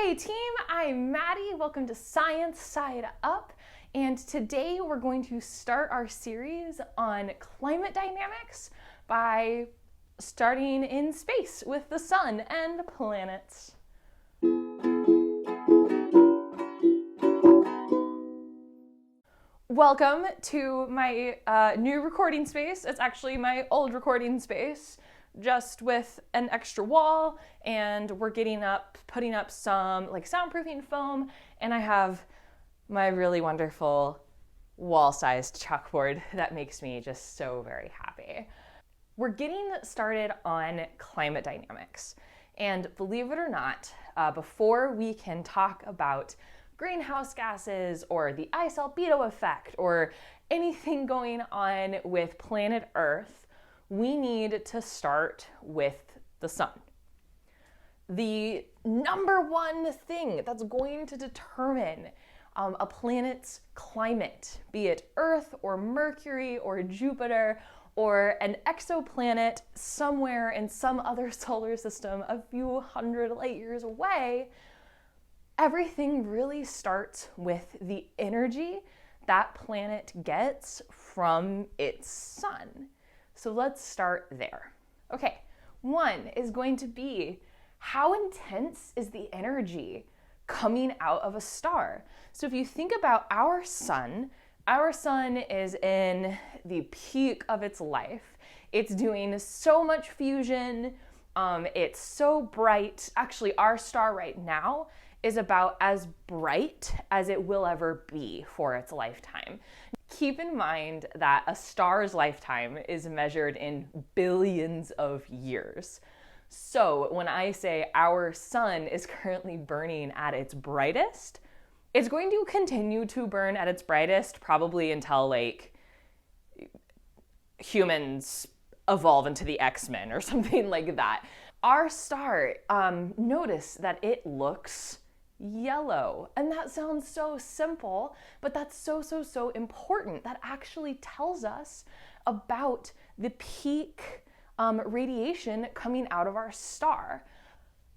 Hey team, I'm Maddie. Welcome to Science Side Up. And today we're going to start our series on climate dynamics by starting in space with the sun and planets. Welcome to my new recording space. It's actually my old recording space, just with an extra wall, and we're putting up some like soundproofing foam, and I have my really wonderful wall-sized chalkboard that makes me just so very happy. We're getting started on climate dynamics, and believe it or not, before we can talk about greenhouse gases or the ice albedo effect or anything going on with planet Earth, we need to start with the sun. The number one thing that's going to determine a planet's climate, be it Earth or Mercury or Jupiter or an exoplanet somewhere in some other solar system a few hundred light years away, everything really starts with the energy that planet gets from its sun. So let's start there. Okay, one is going to be, how intense is the energy coming out of a star? So if you think about our sun is in the peak of its life. It's doing so much fusion. It's so bright. Actually, our star right now is about as bright as it will ever be for its lifetime. Keep in mind that a star's lifetime is measured in billions of years. So when I say our sun is currently burning at its brightest, it's going to continue to burn at its brightest probably until like humans evolve into the X-Men or something like that. Our star, notice that it looks yellow. And that sounds so simple, but that's so important. That actually tells us about the peak radiation coming out of our star.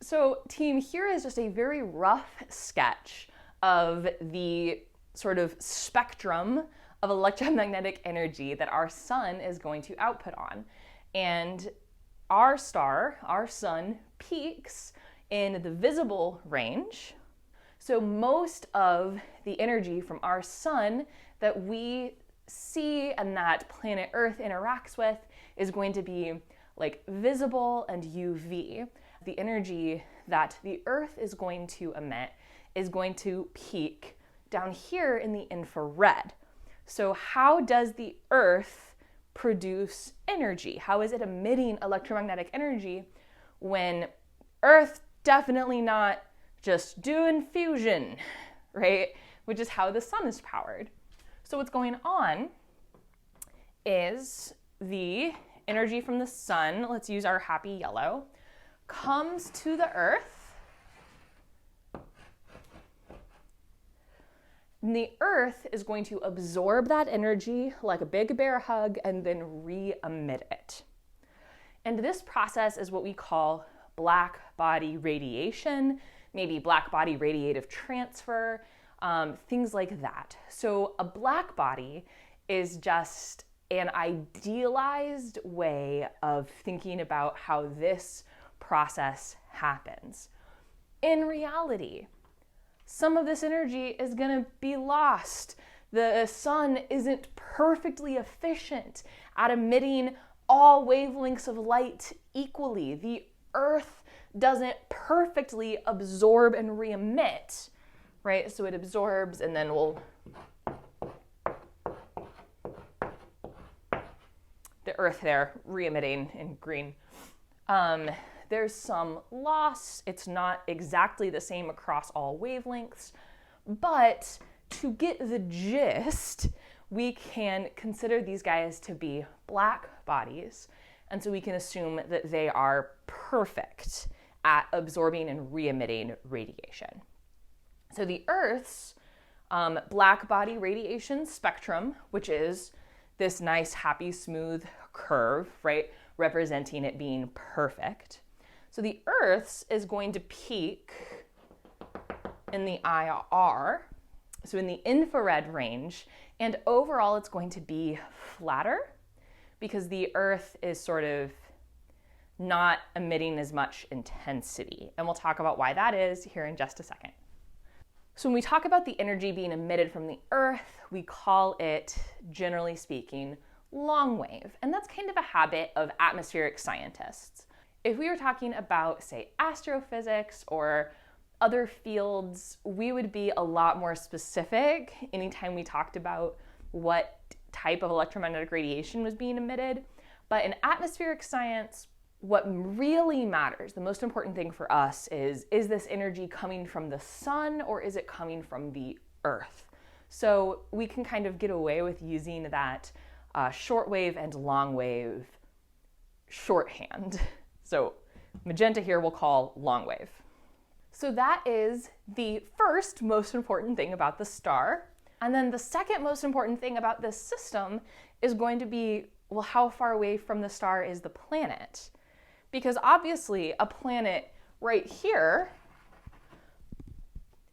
So team, here is just a very rough sketch of the sort of spectrum of electromagnetic energy that our sun is going to output on. And our star, our sun, peaks in the visible range. So most of the energy from our sun that we see and that planet Earth interacts with is going to be like visible and UV. The energy that the Earth is going to emit is going to peak down here in the infrared. So how does the Earth produce energy? How is it emitting electromagnetic energy when Earth definitely not just doing fusion, right? Which is how the sun is powered. So what's going on is the energy from the sun, let's use our happy yellow, comes to the Earth. And the Earth is going to absorb that energy like a big bear hug and then re-emit it. And this process is what we call blackbody radiation, maybe blackbody radiative transfer, things like that. So a blackbody is just an idealized way of thinking about how this process happens. In reality, some of this energy is going to be lost. The sun isn't perfectly efficient at emitting all wavelengths of light equally. The Earth doesn't perfectly absorb and re-emit, right? So it absorbs and then the Earth there re-emitting in green. There's some loss. It's not exactly the same across all wavelengths, but to get the gist, we can consider these guys to be black bodies. And so we can assume that they are perfect at absorbing and re-emitting radiation. So the Earth's black body radiation spectrum, which is this nice, happy, smooth curve, right, representing it being perfect. So the Earth's is going to peak in the IR, so in the infrared range, and overall it's going to be flatter because the Earth is sort of not emitting as much intensity. And we'll talk about why that is here in just a second. So when we talk about the energy being emitted from the Earth, we call it, generally speaking, long wave. And that's kind of a habit of atmospheric scientists. If we were talking about, say, astrophysics or other fields, we would be a lot more specific anytime we talked about what type of electromagnetic radiation was being emitted. But in atmospheric science, what really matters, the most important thing for us is this energy coming from the sun or is it coming from the Earth? So we can kind of get away with using that shortwave and long wave shorthand. So magenta here we'll call long wave. So that is the first most important thing about the star. And then the second most important thing about this system is going to be, well, how far away from the star is the planet? Because obviously a planet right here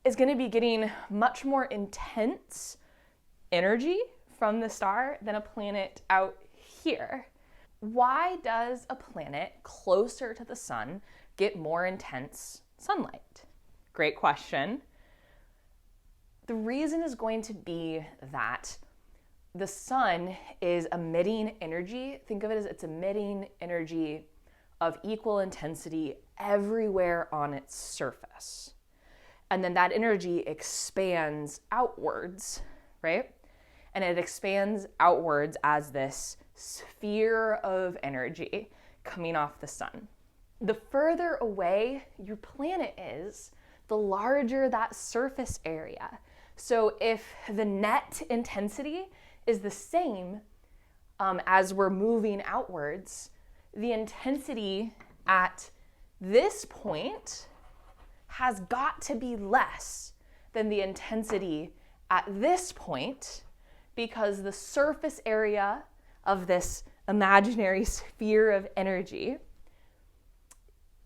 is going to be getting much more intense energy from the star than a planet out here. Why does a planet closer to the sun get more intense sunlight? Great question. The reason is going to be that the sun is emitting energy. Think of it as it's emitting energy of equal intensity everywhere on its surface. And then that energy expands outwards, right? And it expands outwards as this sphere of energy coming off the sun. The further away your planet is, the larger that surface area. So if the net intensity is the same as we're moving outwards, the intensity at this point has got to be less than the intensity at this point because the surface area of this imaginary sphere of energy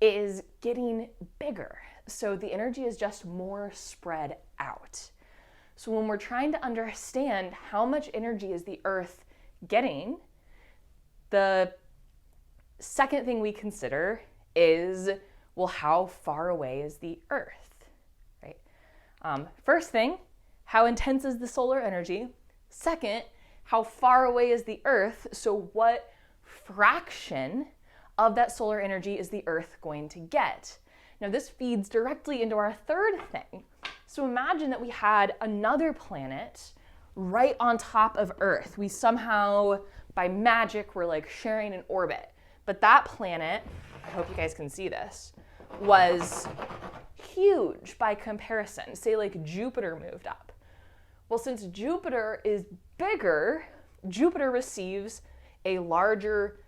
is getting bigger. So the energy is just more spread out. So when we're trying to understand how much energy is the Earth getting, the second thing we consider is, well, how far away is the Earth, right? First thing, how intense is the solar energy? Second, how far away is the Earth? So what fraction of that solar energy is the Earth going to get? Now this feeds directly into our third thing. So imagine that we had another planet right on top of Earth. We somehow, by magic, were like sharing an orbit. But that planet, I hope you guys can see this, was huge by comparison. Say like Jupiter moved up. Well, since Jupiter is bigger, Jupiter receives a larger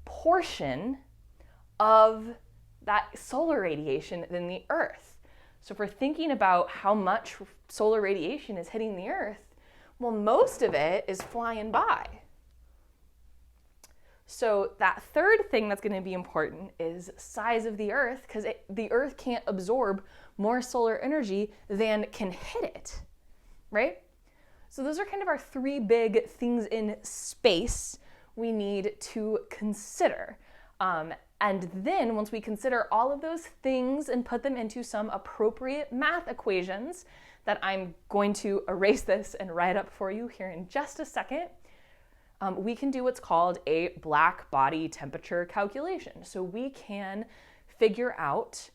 portion of that solar radiation than the Earth. So if we're thinking about how much solar radiation is hitting the Earth, well, most of it is flying by. So that third thing that's going to be important is size of the Earth, because the Earth can't absorb more solar energy than can hit it, right? So those are kind of our three big things in space we need to consider. And then once we consider all of those things and put them into some appropriate math equations that I'm going to erase this and write up for you here in just a second, we can do what's called a Blackbody temperature calculation. So we can figure out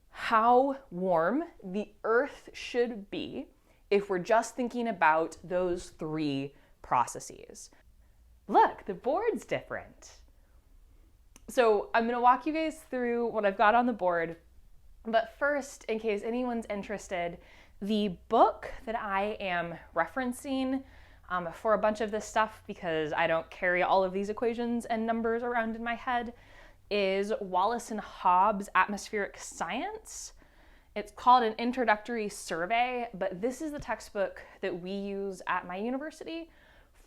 how warm the Earth should be if we're just thinking about those three processes. Look, the board's different. So I'm going to walk you guys through what I've got on the board. But first, in case anyone's interested, the book that I am referencing for a bunch of this stuff, because I don't carry all of these equations and numbers around in my head, is Wallace and Hobbs' Atmospheric Science. It's called an introductory survey, but this is the textbook that we use at my university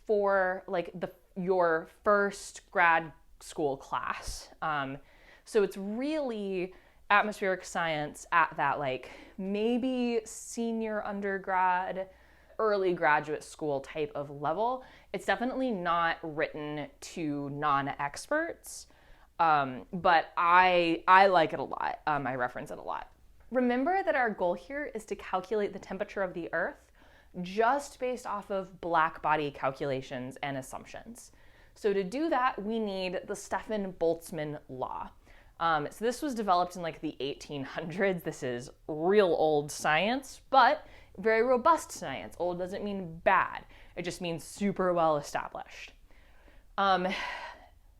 for like your first grad school class. So it's really atmospheric science at that like maybe senior undergrad, early graduate school type of level. It's definitely not written to non-experts, but I like it a lot. I reference it a lot. Remember that our goal here is to calculate the temperature of the Earth just based off of Blackbody calculations and assumptions. So to do that, we need the Stefan-Boltzmann law. So this was developed in like the 1800s. This is real old science, but very robust science. Old doesn't mean bad. It just means super well established. So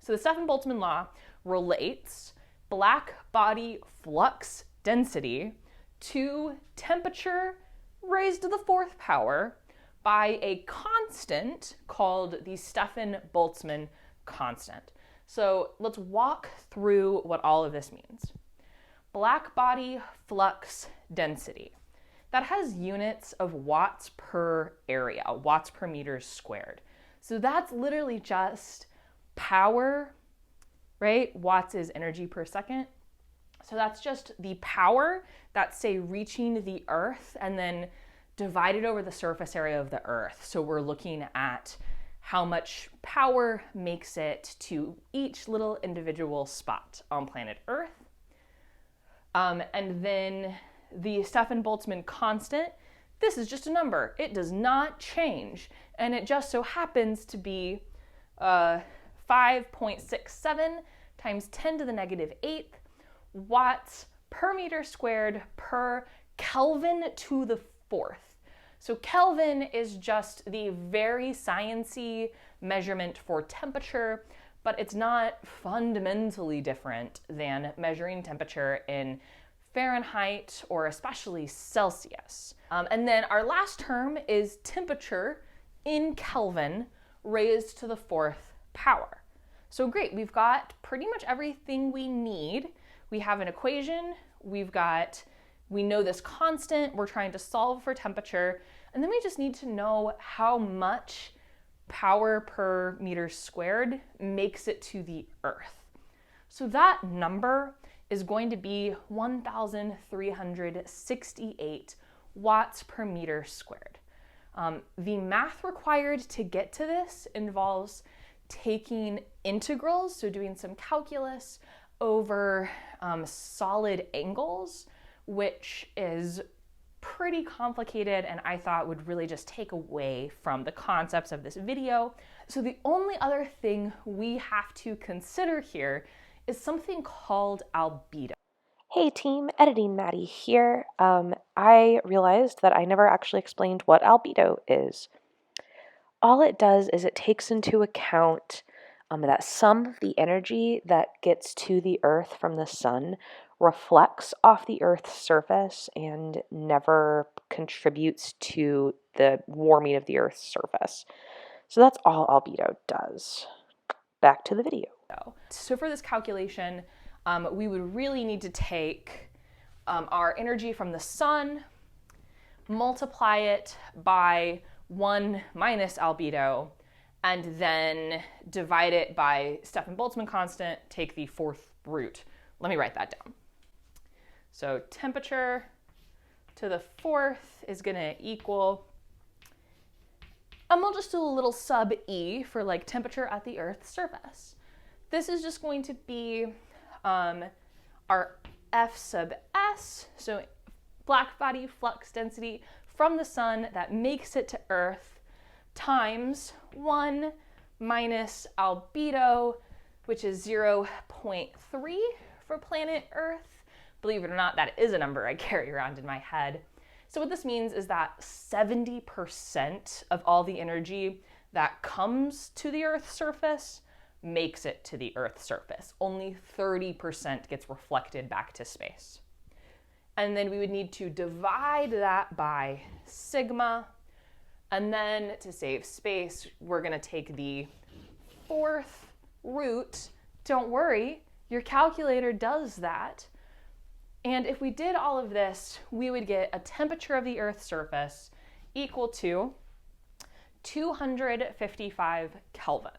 the Stefan-Boltzmann law relates black body flux density to temperature raised to the fourth power by a constant called the Stefan-Boltzmann constant. So let's walk through what all of this means. Black body flux density. That has units of watts per area, watts per meters squared. So that's literally just power, right? Watts is energy per second. So that's just the power that's, say, reaching the Earth and then divided over the surface area of the Earth. So we're looking at how much power makes it to each little individual spot on planet Earth. And then the Stefan-Boltzmann constant, this is just a number. It does not change. And it just so happens to be 5.67 times 10 to the negative 8th watts per meter squared per Kelvin to the fourth. So Kelvin is just the very sciencey measurement for temperature, but it's not fundamentally different than measuring temperature in Fahrenheit or especially Celsius. And then our last term is temperature in Kelvin raised to the fourth power. So great, we've got pretty much everything we need. We have an equation, we know this constant, we're trying to solve for temperature, and then we just need to know how much power per meter squared makes it to the Earth. So that number is going to be 1,368 watts per meter squared. The math required to get to this involves taking integrals, so doing some calculus over solid angles, which is pretty complicated and I thought would really just take away from the concepts of this video. So the only other thing we have to consider here is something called albedo. Hey team, Editing Maddie here. I realized that I never actually explained what albedo is. All it does is it takes into account that some of the energy that gets to the Earth from the sun reflects off the Earth's surface and never contributes to the warming of the Earth's surface. So that's all albedo does. Back to the video. So for this calculation, we would really need to take our energy from the sun, multiply it by 1 minus albedo, and then divide it by Stefan-Boltzmann constant, take the fourth root. Let me write that down. So temperature to the fourth is gonna equal, and we'll just do a little sub E for like temperature at the Earth's surface. This is just going to be our F sub S, so black body flux density from the sun that makes it to Earth, times 1 minus albedo, which is 0.3 for planet Earth. Believe it or not, that is a number I carry around in my head. So what this means is that 70% of all the energy that comes to the Earth's surface makes it to the Earth's surface. Only 30% gets reflected back to space. And then we would need to divide that by sigma. And then to save space, we're gonna take the fourth root. Don't worry, your calculator does that. And if we did all of this, we would get a temperature of the Earth's surface equal to 255 Kelvin.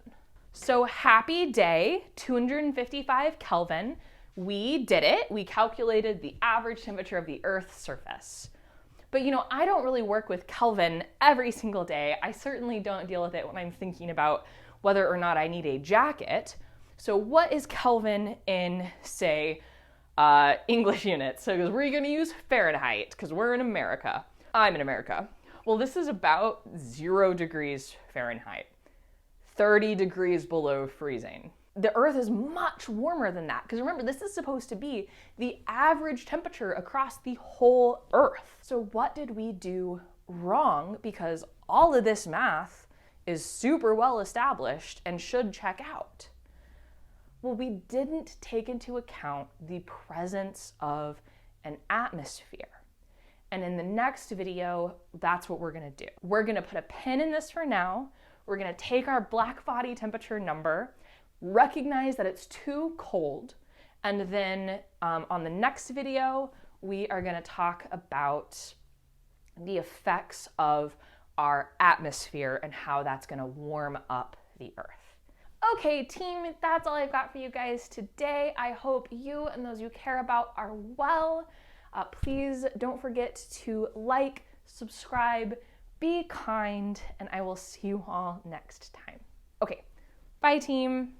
So happy day, 255 Kelvin. We did it. We calculated the average temperature of the Earth's surface. But I don't really work with Kelvin every single day. I certainly don't deal with it when I'm thinking about whether or not I need a jacket. So what is Kelvin in, say, English units? So because we're going to use Fahrenheit because we're in America. I'm in America. Well, this is about 0 degrees Fahrenheit, 30 degrees below freezing. The Earth is much warmer than that because remember, this is supposed to be the average temperature across the whole Earth. So what did we do wrong? Because all of this math is super well established and should check out. Well, we didn't take into account the presence of an atmosphere. And in the next video, that's what we're gonna do. We're gonna put a pin in this for now. We're gonna take our Blackbody temperature number, recognize that it's too cold, and then on the next video, we are gonna talk about the effects of our atmosphere and how that's gonna warm up the Earth. Okay, team, that's all I've got for you guys today. I hope you and those you care about are well. Please don't forget to like, subscribe, be kind, and I will see you all next time. Okay, bye, team.